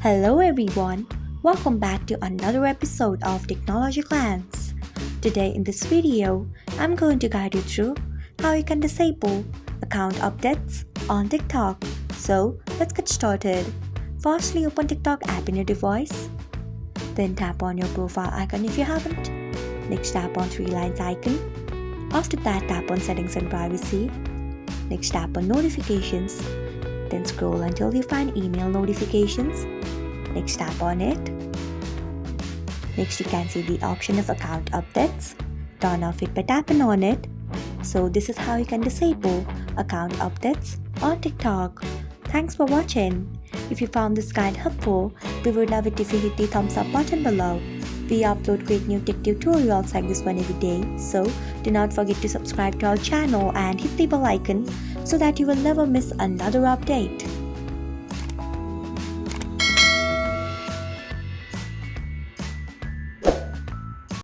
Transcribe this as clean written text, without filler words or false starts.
Hello everyone, welcome back to another episode of Technologyglance. Today in this video, I'm going to guide you through how you can disable account updates on TikTok. So let's get started. Firstly, open TikTok app in your device. Then tap on your profile icon if you haven't. Next, tap on three lines icon. After that, tap on settings and privacy. Next, tap on notifications. Then scroll until you find email notifications. Next, tap on it. Next, you can see the option of account updates. Turn off it by tapping on it. So this is how you can disable account updates on TikTok. Thanks for watching. If you found this guide helpful, we would love it if you hit the thumbs up button below. We upload great new tech tutorials like this one every day, so do not forget to subscribe to our channel and hit the bell icon so that you will never miss another update.